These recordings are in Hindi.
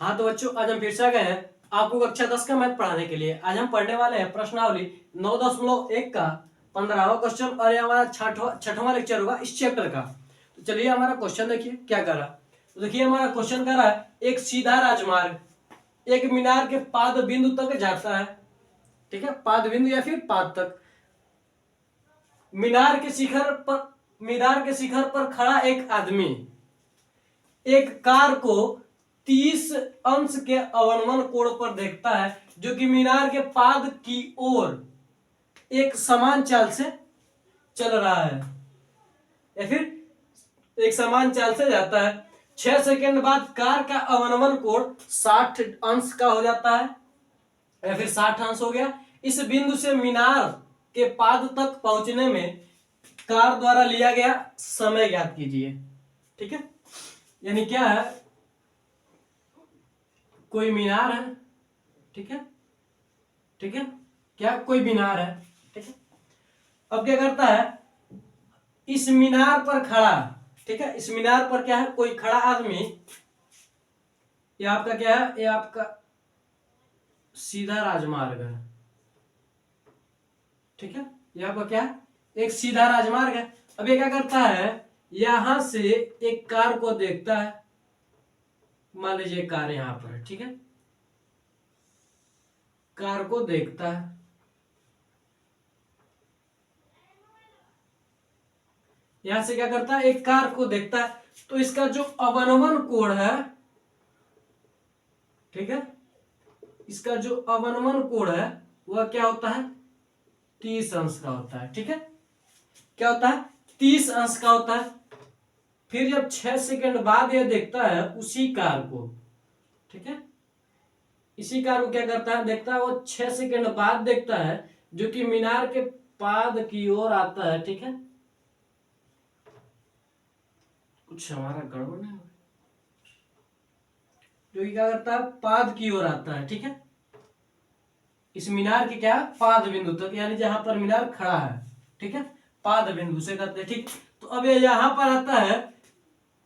हाँ तो बच्चों, आज हम फिर से आ गए हैं आपको कक्षा 10 का मैथ पढ़ाने के लिए। आज हम पढ़ने वाले हैं प्रश्नावली 9.1 का 15वां क्वेश्चन, और ये हमारा छठवां लेक्चर होगा इस चैप्टर का। तो चलिए हमारा क्वेश्चन देखिए क्या कर रहा है। तो देखिए हमारा क्वेश्चन कर रहा है, एक सीधा राजमार्ग एक मीनार के पाद बिंदु तक जाता है। ठीक है, पाद बिंदु या फिर पाद तक। मीनार के शिखर पर खड़ा एक आदमी एक कार को 30 अंश के अवनमन कोण पर देखता है, जो कि मीनार के पाद की ओर एक समान चाल से चल रहा है या फिर एक समान चाल से जाता है। 6 सेकंड बाद कार का अवनमन कोण 60 अंश का हो जाता है या फिर 60 अंश हो गया। इस बिंदु से मीनार के पाद तक पहुंचने में कार द्वारा लिया गया समय ज्ञात कीजिए। ठीक है, यानी क्या है, कोई मीनार है। ठीक है, ठीक है, क्या कोई मीनार है। ठीक है, अब क्या करता है, इस मीनार पर खड़ा, ठीक है, इस मीनार पर क्या है, कोई खड़ा आदमी। ये आपका क्या है, ये आपका सीधा राजमार्ग है। ठीक है, ये आपका क्या है, एक सीधा राजमार्ग है। अब ये क्या करता है, यहां से एक कार को देखता है। मान लीजिए कार यहां पर है। ठीक है, कार को देखता है, यहां से क्या करता है, एक कार को देखता है। तो इसका जो अवनमन कोण है, ठीक है, इसका जो अवनमन कोण है वह क्या होता है, 30 अंश का होता है। ठीक है, क्या होता है, 30 अंश का होता है। फिर जब 6 सेकंड बाद यह देखता है उसी कार को, ठीक है, इसी कार को क्या करता है, देखता है, वो 6 सेकंड बाद देखता है, जो कि मीनार के पाद की ओर आता है। ठीक है, कुछ हमारा गड़बड़ नहीं, जो कि क्या करता है, पाद की ओर आता है। ठीक है, इस मीनार के क्या, पाद बिंदु तक, यानी जहां पर मीनार खड़ा है। ठीक है, पाद बिंदु से करते हैं। ठीक, तो अब ये यहां पर आता है।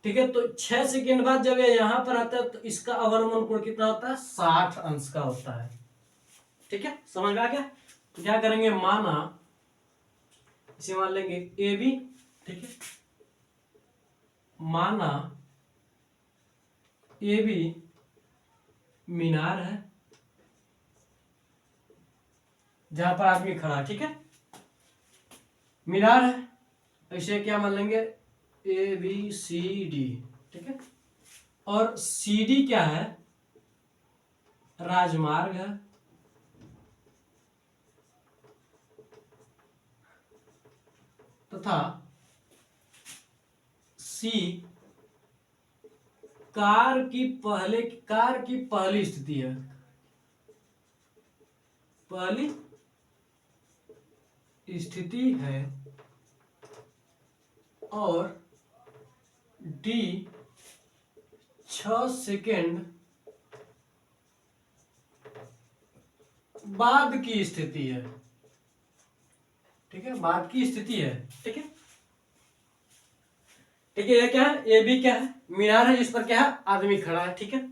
ठीक है, तो 6 सेकंड बाद जब ये यहां पर आता है तो इसका अवनमन कोण कितना होता है, 60 अंश का होता है। ठीक है, समझ में आ गया। तो क्या करेंगे, माना इसे मान लेंगे ए बी। ठीक है, माना ए बी मीनार है जहां पर आदमी खड़ा है। ठीक है, मीनार है, इसे क्या मान लेंगे, ए बी सी डी। ठीक है, और सी डी क्या है, राजमार्ग है। तथा सी कार की पहली स्थिति है, पहली स्थिति है, और डी 6 सेकेंड बाद की स्थिति है। ठीक है, बाद की स्थिति है। ठीक है, ठीक है, ये क्या है, ये भी क्या है, मीनार है जिस पर क्या है, आदमी खड़ा है। ठीक है,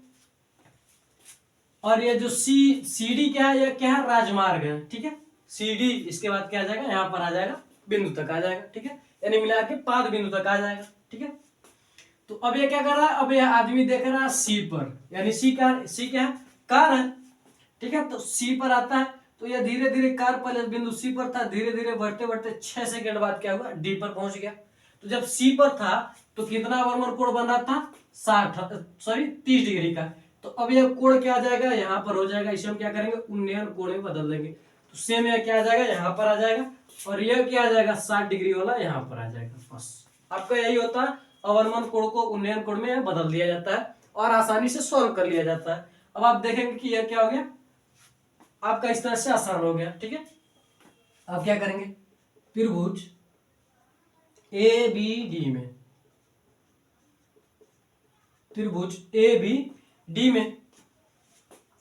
और ये जो सी डी क्या है, ये क्या है, राजमार्ग है। ठीक है, सी डी इसके बाद क्या आ जाएगा, यहाँ पर आ जाएगा, बिंदु तक आ जाएगा। ठीक है, यानी मीनार के पाद बिंदु तक आ जाएगा। ठीक है, तो अब ये क्या कर रहा है, अब यह आदमी देख रहा है सी पर, यानी सी क्या है, कार है। ठीक है, तो सी पर आता है, तो यह धीरे धीरे, कार पहले बिंदु सी पर था, धीरे धीरे बढ़ते बढ़ते 6 सेकंड बाद क्या हुआ, डी पर पहुंच गया। तो जब सी पर था तो कितना अवनमन कोण बन रहा था, 30 डिग्री का। तो अब यह कोण क्या आ जाएगा, यहाँ पर हो जाएगा, इसे हम क्या करेंगे, उन्नयन कोण में बदल देंगे। तो सेम यह क्या आ जाएगा, यहाँ पर आ जाएगा, और यह क्या आ जाएगा, 60 डिग्री वाला यहाँ पर आ जाएगा। बस आपका यही होता है, अवनमन कोण को उन्नयन कोण में बदल दिया जाता है और आसानी से सॉल्व कर लिया जाता है। अब आप देखेंगे कि यह क्या हो गया, आपका इस तरह से आसान हो गया। ठीक है, अब क्या करेंगे, त्रिभुज ए बी डी में, त्रिभुज ए बी डी में,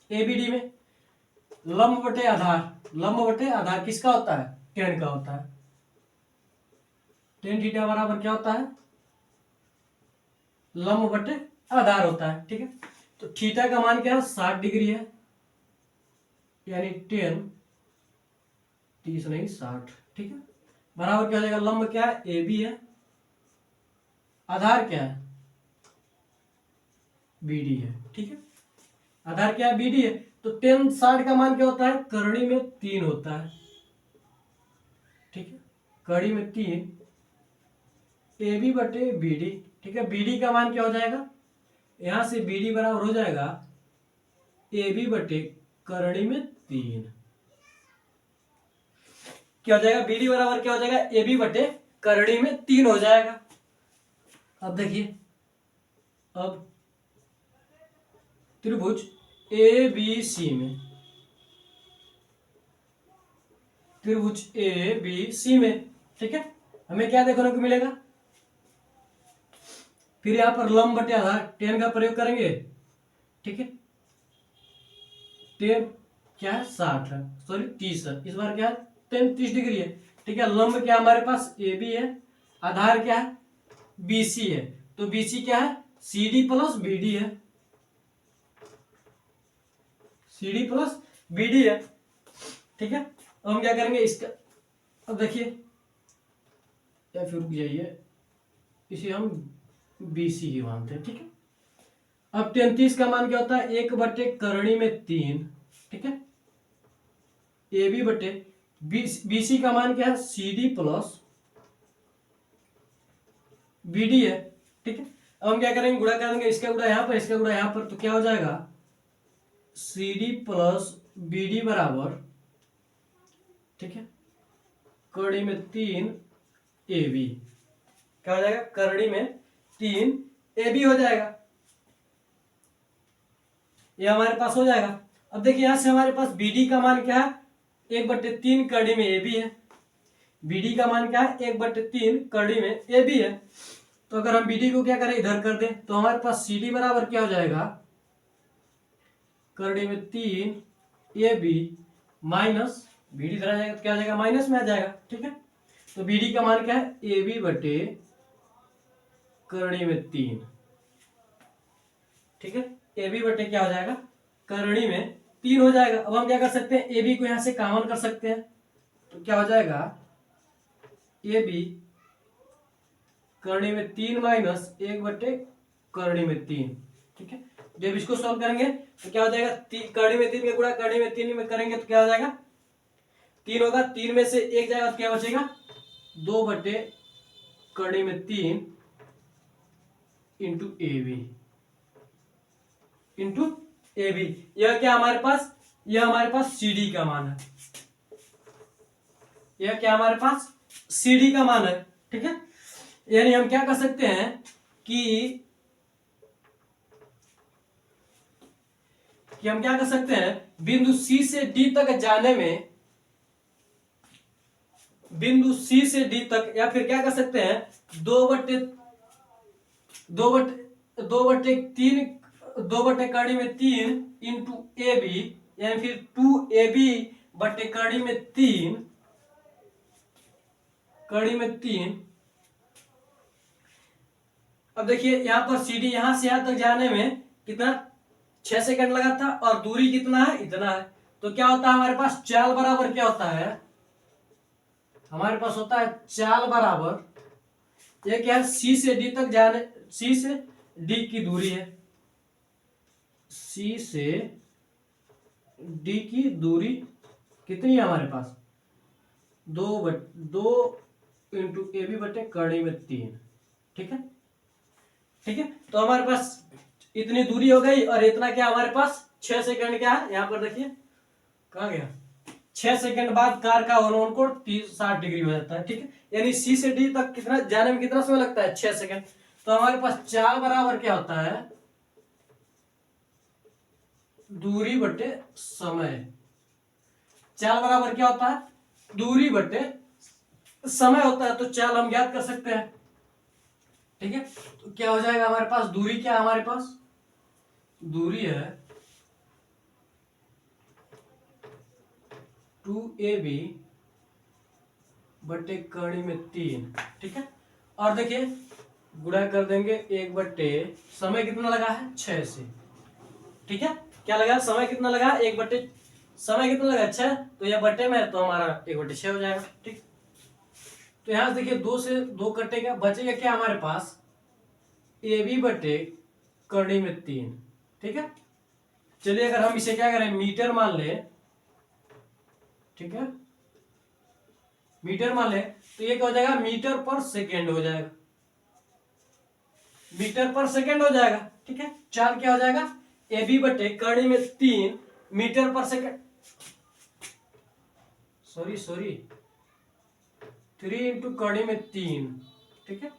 ए बी डी में लंब बटे आधार किसका होता है, टेन का होता है। टेन थीटा बराबर क्या होता है, लंब बटे आधार होता है। ठीक है, तो थीटा का मान क्या है, 60 डिग्री है, यानी 10, 30 नहीं 60, ठीक है। बराबर क्या हो जाएगा, लंब क्या है, ए बी है, आधार क्या है, बी डी है, ठीक है। आधार क्या है, बी डी है। तो 10 60 का मान क्या होता है, करड़ी में 3 होता है, ठीक है। कड़ी में 3, ए बी बटे बी डी, ठीक है। बी डी का मान क्या हो जाएगा, यहां से बी डी बराबर हो जाएगा ए बी बटे करड़ी में 3। क्या हो जाएगा, बी डी बराबर क्या हो जाएगा, ए बी बटे करड़ी में 3 हो जाएगा। अब देखिए, अब त्रिभुज ए बी सी में, त्रिभुज ए बी सी में, ठीक है, हमें क्या देखने को मिलेगा, फिर यहां पर लंब बटे आधार 10 का प्रयोग करेंगे, ठीक है। 10 क्या है, 60 है, सॉरी 30 है, इस बार क्या है 10 30 डिग्री है, ठीक है। लंब क्या हमारे पास ए बी है, आधार क्या है बी सी है, तो बी सी क्या है, C D plus B D है, C D plus B D है, ठीक है। अब हम क्या करेंगे इसका, अब देखिए, या फिर रुक जाइए, इसे हम बी सी ही मानते हैं, ठीक है। अब 33 का मान क्या होता है, 1 बटे करणी में 3, ठीक है। ए बी बटे बी सी का मान क्या है, C D plus B D है, ठीक है। अब हम क्या करेंगे, गुणा करेंगे, इसका गुणा यहां पर, इसका गुणा यहां पर, तो क्या हो जाएगा, C D plus B D बराबर, ठीक है, कड़ी में 3 ए बी, क्या हो जाएगा, करड़ी में 3 ए बी हो जाएगा, ये हमारे पास हो जाएगा। अब देखिए यहां से हमारे पास बी डी का मान क्या है, 1/3 कड़ी में ए बी है, बी डी का मान क्या है, 1/3 कड़ी में ए बी है। तो अगर हम बी डी को क्या करें, इधर कर दें, तो हमारे पास सी डी बराबर क्या हो जाएगा, करड़ी में 3 A B minus B D इधर आ जाएगा, तो क्या आ जाएगा, माइनस में आ जाएगा, ठीक है। तो बी डी का मान क्या है, ए बी बटे करड़ी में 3, ठीक है। ए बी बटे क्या हो जाएगा, करड़ी में 3 हो जाएगा। अब हम क्या कर सकते हैं, ए बी को यहां से कॉमन कर सकते हैं, तो क्या हो जाएगा, ए बी करड़ी में 3 माइनस 1 बटे करड़ी में 3, ठीक है। जब इसको सॉल्व करेंगे तो क्या हो जाएगा, करड़ी में 3 का गुणा करड़ी में 3 में करेंगे तो क्या हो जाएगा, 3 होगा, 3 में से 1 जाएगा तो क्या बचेगा, 2 बटे करड़ी में 3 into A B, into A B. यह क्या हमारे पास, यह हमारे पास सी डी का मान है, यह क्या हमारे पास सी डी का मान है, ठीक है। यानी हम क्या कर सकते हैं कि हम क्या कर सकते हैं, बिंदु सी से डी तक जाने में, बिंदु सी से डी तक, या फिर क्या कर सकते हैं, 2/3 कड़ी में 3 इंटू ए बी, यानी फिर 2ab बटे कड़ी में 3 कड़ी में 3। अब देखिए यहां पर सी डी यहां से यहां तक जाने में कितना, 6 सेकंड लगा था, और दूरी कितना है, इतना है। तो क्या होता है हमारे पास, चाल बराबर क्या होता है, हमारे पास होता है चाल बराबर, ये क्या है, सी से डी तक जाने, सी से डी की दूरी है, सी से डी की दूरी कितनी है हमारे पास, 2 इंटू ए बी बटे कड़ी में 3, ठीक है, ठीक है। तो हमारे पास इतनी दूरी हो गई, और इतना क्या हमारे पास 6 सेकंड क्या है, यहां पर देखिए कहां गया, 6 सेकंड बाद कार का ऑन कोण 60 डिग्री हो जाता है, ठीक है। यानी सी से डी तक कितना जाने में कितना समय लगता है, 6 सेकंड। तो हमारे पास चाल बराबर क्या होता है, दूरी बटे समय, चाल बराबर क्या होता है, दूरी बटे समय होता है। तो चाल हम ज्ञात कर सकते हैं, ठीक है। तो क्या हो जाएगा हमारे पास, दूरी क्या है हमारे पास, दूरी है 2ab बटे कड़ी में 3, ठीक है। और देखिए गुणा कर देंगे 1 बटे समय कितना लगा है, 6 से, ठीक है, क्या लगा, समय कितना लगा, 1/, समय कितना लगा 6, तो यह बट्टे में है तो हमारा 1/6 हो जाएगा। ठीक, तो यहां से देखिए 2 से 2 कटेगा, बचेगा क्या हमारे पास, AB बटे करनी में 3। ठीक है, चलिए अगर हम इसे क्या करें, मीटर मान ले, ठीक है, मीटर मान ले, तो ये क्या हो जाएगा, मीटर पर सेकेंड हो जाएगा, मीटर पर सेकेंड हो जाएगा। ठीक है, चाल क्या हो जाएगा, AB बटे करनी में 3 मीटर पर सेकेंड, सॉरी 3 इंटू करनी में 3। ठीक है,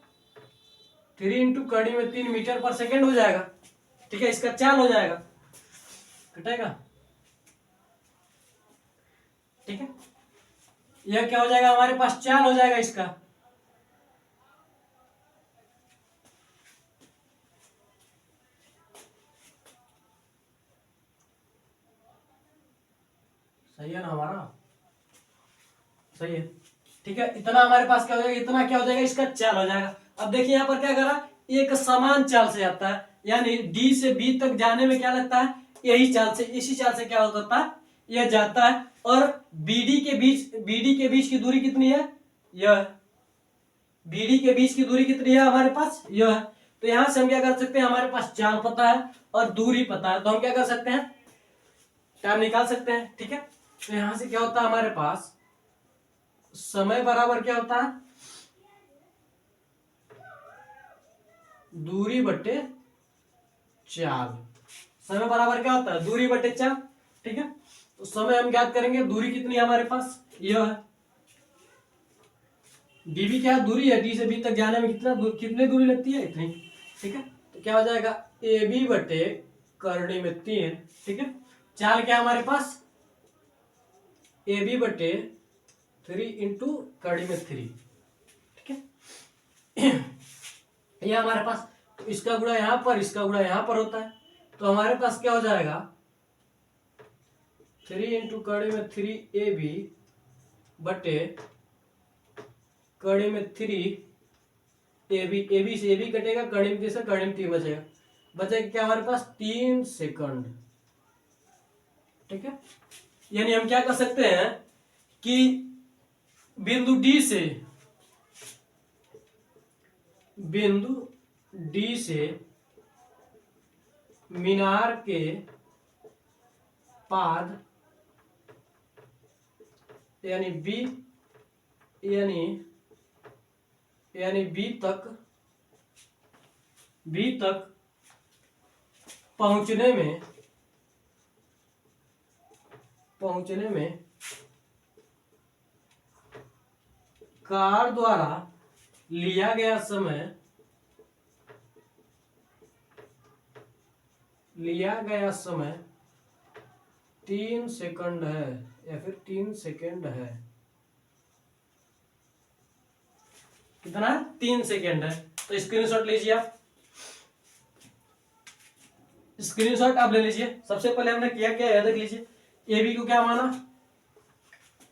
3 इंटू करनी में 3 मीटर पर सेकेंड हो जाएगा। ठीक है, इसका चाल हो जाएगा, कटेगा। ठीक है, यह क्या हो जाएगा, हमारे पास चाल हो जाएगा इसका। सही है ना हमारा, सही है। ठीक है, इतना हमारे पास क्या हो जाएगा, इतना क्या हो जाएगा, इसका चाल हो जाएगा। अब देखिए यहाँ पर क्या करा, एक समान चाल से जाता है, यानी डी से बी तक जाने में क्या लगता है, यही चाल से, इसी चाल से क्या होता है, यह जाता है। और बीडी के बीच की दूरी कितनी है, यह, बीडी के बीच की दूरी कितनी है हमारे पास, यह है। तो यहां से हम क्या कर सकते हैं, हमारे पास चाल पता है और दूरी पता है, तो हम क्या कर सकते हैं, टाइम निकाल सकते हैं। ठीक है, तो यहां से क्या होता है हमारे पास, समय बराबर क्या होता है, दूरी बटे चाल। समय बराबर क्या होता है, दूरी बटे चाल। ठीक है, तो समय हम ज्ञात करेंगे, दूरी कितनी है हमारे पास, यह है, डीबी क्या दूरी है, डी से बी तक जाने में कितनी दूरी लगती है, इतनी। ठीक है, तो क्या हो जाएगा, ए बी बटे करनी में 3। ठीक है, चाल क्या हमारे पास, ए बी बटे 3 इंटू करनी में 3। ठीक है, ये हमारे पास, तो इसका गुणा यहां पर, इसका गुणा यहां पर होता है, तो हमारे पास क्या हो जाएगा, 3 इंटू करनी में 3AB बटे करनी में 3AB, AB से AB कटेगा, करनी में 3 से करनी में 3 बचेगा, बचेगा क्या हमारे पास, 3 सेकंड। ठीक है, यानी हम क्या कर सकते हैं कि बिंदु डी से मीनार के पाद, यानी बी, यानी बी तक पहुंचने में कार द्वारा लिया गया समय 3 सेकंड है, या फिर 3 सेकंड है, कितना है, 3 सेकंड है। तो स्क्रीनशॉट लीजिए आप, स्क्रीनशॉट आप ले लीजिए। सबसे पहले हमने किया क्या है, देख लीजिए, ए बी को क्या माना,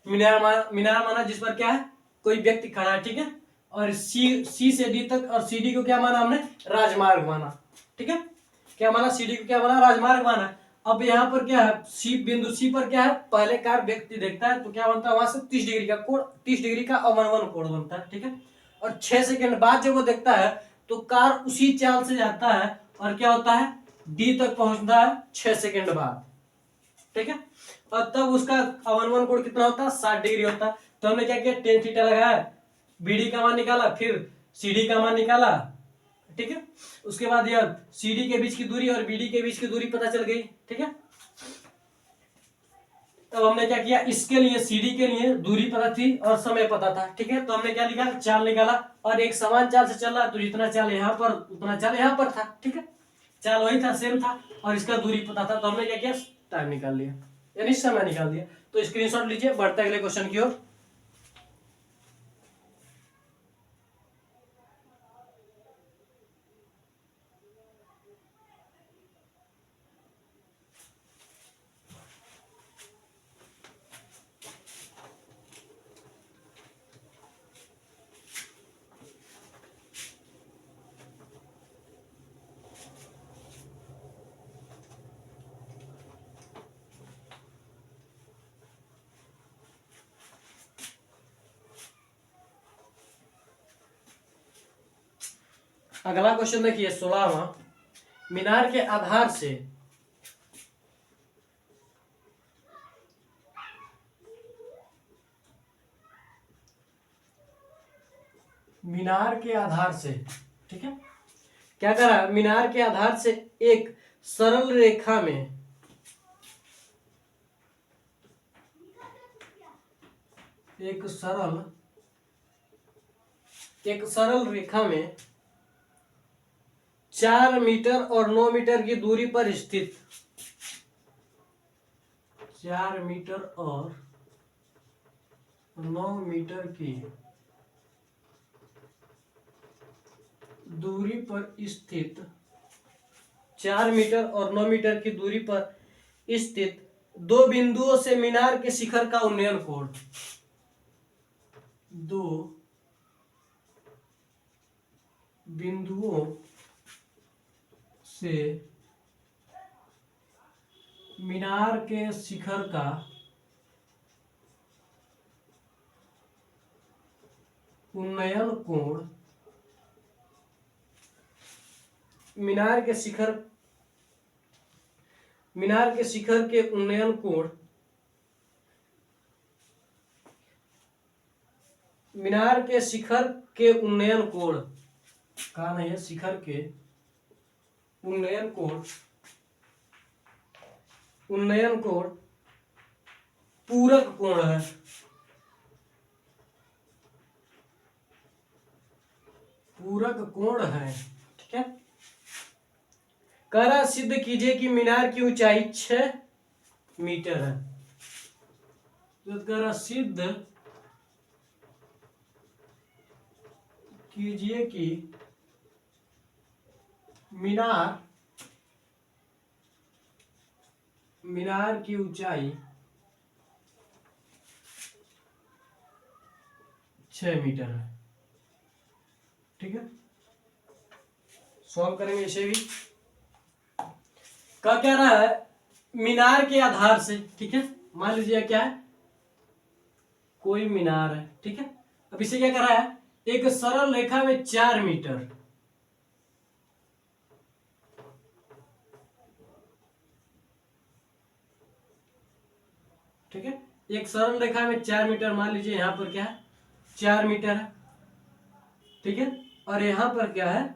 मीनार माना जिस पर क्या है, कोई व्यक्ति खड़ा है। ठीक है, और सी से डी तक, और सी डी को क्या माना हमने, राजमार्ग माना। ठीक है, क्या माना, सी डी को क्या माना, राजमार्ग माना। अब यहाँ पर क्या है, सी बिंदु सी पर क्या है, पहले कार व्यक्ति देखता है तो क्या बनता है, वहां से 30 डिग्री का कोण, 30 डिग्री का अवनवन कोण बनता है। ठीक है, और 6 सेकंड बाद जब वो देखता है तो कार उसी चाल से जाता है और क्या होता है, डी तक पहुंचता है 6 सेकंड बाद। ठीक है, और तब उसका अवनवन कोण कितना होता है, 60 डिग्री होता है। तो हमने क्या किया, टेन थीटा लगाया, बीडी का मान निकाला, फिर सीडी का मान निकाला। ठीक है, उसके बाद यह सीडी के बीच की दूरी और बीडी के बीच की दूरी पता चल गई। ठीक है, तब हमने क्या किया, इसके लिए सीडी के लिए दूरी पता थी और समय पता था। ठीक है, तो हमने क्या निकाला, चाल निकाला, और एक समान चाल से चल रहा है तो जितना चाल यहाँ पर उतना चाल यहाँ पर था। ठीक है, चाल वही था, सेम था, और इसका दूरी पता था, तो हमने क्या किया, टाइम निकाल लिया, यानी समय निकाल दिया। तो स्क्रीनशॉट लीजिए, बढ़ते अगले क्वेश्चन की ओर। अगला क्वेश्चन देखिए 16वां। मीनार के आधार से ठीक है, क्या करा, मीनार के आधार से एक सरल रेखा में एक सरल रेखा में 4 मीटर और 9 मीटर की दूरी पर स्थित 4 मीटर और 9 मीटर की दूरी पर स्थित 4 मीटर और 9 मीटर की दूरी पर स्थित दो बिंदुओं से मीनार के शिखर का उन्नयन कोण, दो बिंदुओं से मीनार के शिखर का उन्नयन कोण, मीनार के शिखर के उन्नयन कोण, मीनार के शिखर के उन्नयन कोण, कहा नहीं है, शिखर के उन्नयन कोण पूरक कोण है, पूरक कोण है। ठीक है, करा सिद्ध कीजिए कि मीनार की ऊंचाई 6 मीटर है। तो करा सिद्ध कीजिए कि मीनार की ऊंचाई 6 मीटर है। ठीक है, सॉल्व करेंगे इसे भी। क्या कह रहा है, मीनार के आधार से, ठीक है, मान लीजिए क्या है, कोई मीनार है। ठीक है, अब इसे क्या कर रहा है, एक सरल रेखा में 4 मीटर, ठीक है, एक सरल रेखा में 4 मीटर, मान लीजिए यहां पर क्या है, 4 मीटर है। ठीक है, और यहां पर क्या है,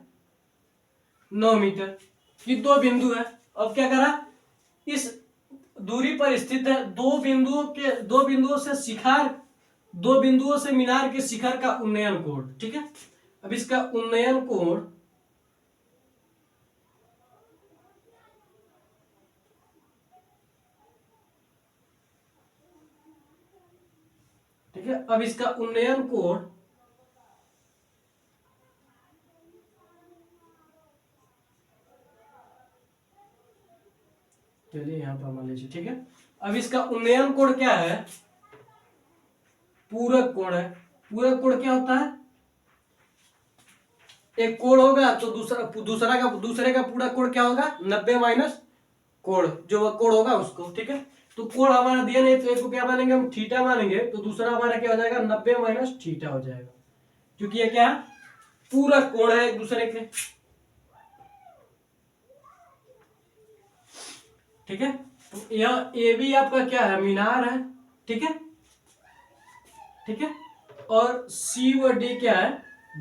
9 मीटर की दो बिंदु है। अब क्या करा, इस दूरी पर स्थित है दो बिंदुओं से मीनार के शिखर का उन्नयन कोण। ठीक है, अब इसका उन्नयन कोण, ठीक है, अब इसका उन्नयन कोण चलिए यहां पर मान लीजिए। ठीक है, अब इसका उन्नयन कोण क्या है, पूरक कोण है। पूरक कोण क्या होता है, एक कोण होगा तो दूसरे का पूरा कोण क्या होगा, 90 माइनस कोण, जो वह कोण होगा उसको। ठीक है, तो कोण हमारा दिया नहीं, तो एक को क्या मानेंगे हम, थीटा मानेंगे, तो दूसरा हमारा क्या हो जाएगा, 90 माइनस थीटा हो जाएगा, क्योंकि ये क्या है, पूरक कोण है एक दूसरे के। ठीक है, तो यह ए भी आपका क्या है, मीनार है। ठीक है, ठीक है, और सी व डी क्या है,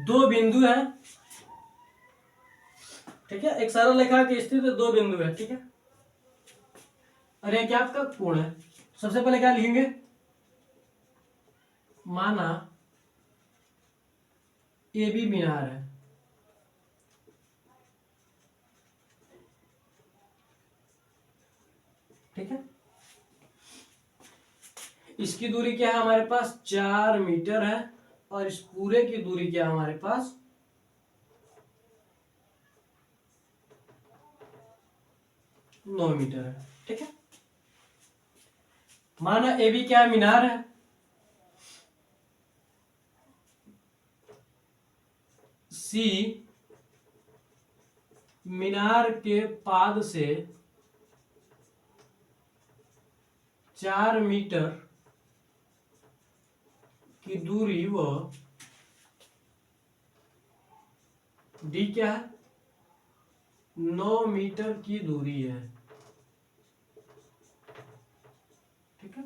दो बिंदु है। ठीक है, एक सरल रेखा की स्थिति दो बिंदु है। ठीक है, और ये क्या आपका कोण है। सबसे पहले क्या लिखेंगे, माना ए बी मीनार है। ठीक है, इसकी दूरी क्या है हमारे पास, 4 मीटर है, और इस पूरे की दूरी क्या है हमारे पास, 9 मीटर है। ठीक है, माना ए बी क्या है, मीनार है। सी मीनार के पाद से 4 मीटर की दूरी व डी क्या है, 9 मीटर की दूरी है, ठीक है।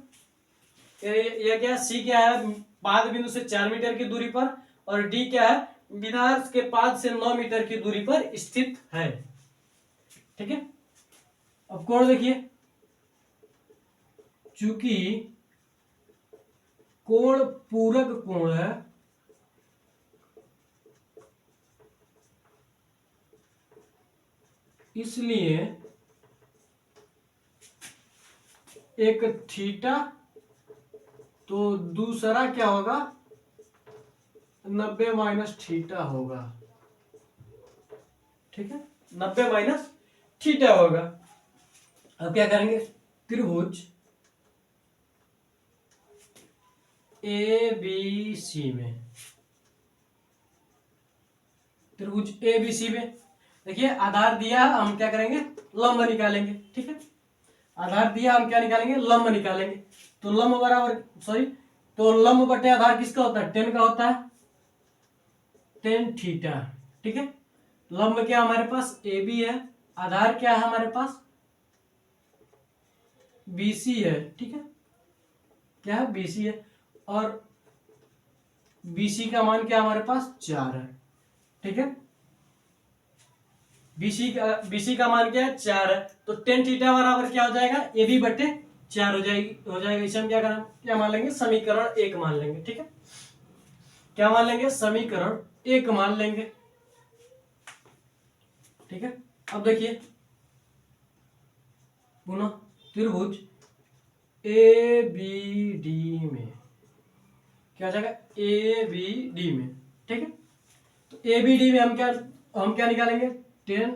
ये क्या है, सी क्या है, पाद बिंदु से 4 मीटर की दूरी पर, और डी क्या है, मीनार के पाद से 9 मीटर की दूरी पर स्थित है, ठीक है। अब कोण देखिए, चूंकि कोण पूरक कोण है, इसलिए एक थीटा तो दूसरा क्या होगा, 90 माइनस थीटा होगा, ठीक है, 90 माइनस थीटा होगा। अब क्या करेंगे, त्रिभुज ए बी सी में, त्रिभुज ए बी सी में देखिए आधार दिया, हम क्या करेंगे, लंब निकालेंगे, ठीक है। आधार दिया, हम क्या निकालेंगे, लंब निकालेंगे। तो लंब बराबर, सॉरी, तो लंब बटे आधार किसका होता है, 10 का होता है, 10 थीटा, ठीक है। लंब क्या हमारे पास ए बी है, आधार क्या है हमारे पास, बी सी है, ठीक है, क्या है, बी सी है, और बीसी का मान क्या हमारे पास 4 है, ठीक है। बीसी का मान क्या है, 4 है, तो 10 थीटा बराबर क्या हो जाएगा, ए बी बटे 4 हो जाएगा। इसे हम क्या मान लेंगे, समीकरण 1 मान लेंगे, ठीक है। क्या मान लेंगे, समीकरण 1 मान लेंगे, ठीक है। अब देखिए पुनः त्रिभुज ए बी डी में क्या हो जाएगा, ए बी डी में, ठीक है। तो ए बी डी में हम क्या निकालेंगे, 10,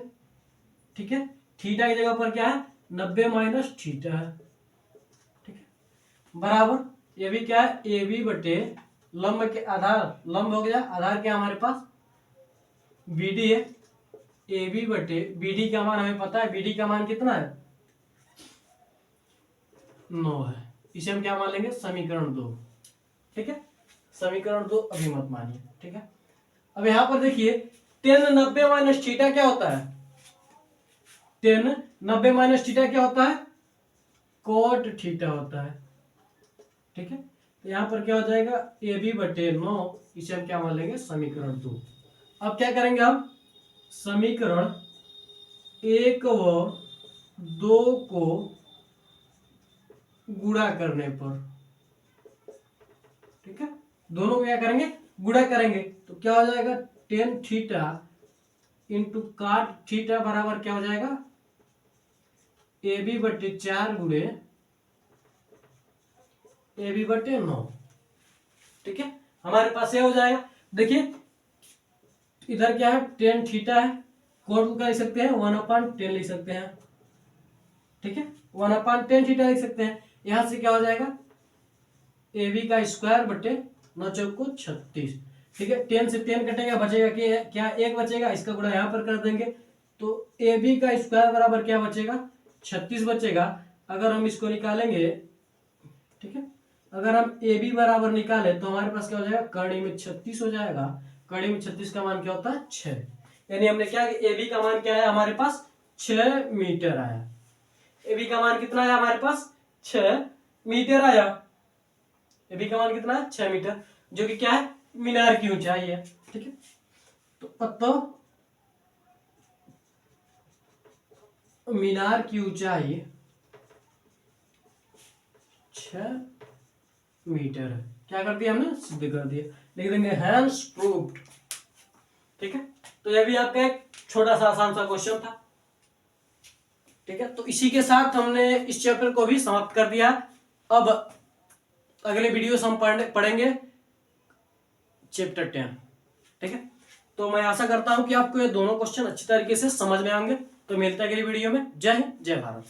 ठीक है। थीटा की जगह पर क्या है, 90 माइनस थीटा है, ठीक है, बराबर ये भी क्या है, ए बी बटे लंब के आधार, लंब हो गया, आधार क्या हमारे पास बी डी है, ए बी बटे बी डी का मान हमें पता है, बी डी का मान कितना है, 9 है। इसे हम क्या मान लेंगे, समीकरण 2, ठीक है। समीकरण 2 अभी मत मानिए, ठीक है। अब यहां पर देखिए 10 90 माइनस थीटा क्या होता है, 10 90 माइनस थीटा क्या होता है, कोट थीटा होता है, ठीक है। तो यहां पर क्या हो जाएगा, ए बी बटे 9, इसे हम क्या मान लेंगे, समीकरण 2। अब क्या करेंगे हम, समीकरण 1 व 2 को गुणा करने पर, ठीक है, दोनों को क्या करेंगे, गुणा करेंगे, तो क्या हो जाएगा, 10 थीटा इंटू काट थीटा बराबर क्या हो जाएगा, ए बी बटे 4 गुणे ए बी बटे 9, ठीक है। हमारे पास ये हो जाएगा। देखिए इधर क्या है, 10 थीटा है, कोण को क्या लिख सकते हैं, 1/10 लिख सकते हैं, ठीक है, 1/10 थीटा लिख सकते हैं। यहां से क्या हो जाएगा, ए बी का स्क्वायर बटे 9 चौको 36, ठीक है। 10 से 10 कटेगा, बचेगा क्या, 1 बचेगा, इसका गुणा यहाँ पर कर देंगे, तो ए बी का स्क्वायर बराबर क्या बचेगा, 36 बचेगा। अगर हम इसको निकालेंगे, ठीक है, अगर हम ए बी बराबर निकाले तो हमारे पास क्या हो जाएगा, कड़ी में 36 हो जाएगा, कड़ी में 36 का मान क्या होता है, 6, यानी हमने क्या, ए बी का मान क्या है हमारे पास, 6 मीटर आया। ए बी का मान कितना है हमारे पास, 6 मीटर आया। ए बी का मान कितना है, 6 मीटर, जो कि क्या है, मीनार की ऊंचाई है, ठीक है। तो अतः मीनार की ऊंचाई 6 मीटर है। क्या कर दिया हमने, सिद्ध कर दिया, लिख देंगे हैंस प्रूव्ड, ठीक है। तो यह भी आपका एक छोटा सा आसान सा क्वेश्चन था, ठीक है। तो इसी के साथ हमने इस चैप्टर को भी समाप्त कर दिया। अब अगले वीडियो से हम पढ़ेंगे चैप्टर 10, ठीक है। तो मैं आशा करता हूं कि आपको ये दोनों क्वेश्चन अच्छी तरीके से समझ में आएंगे। तो मिलते हैं अगली वीडियो में। जय हिंद, जय भारत।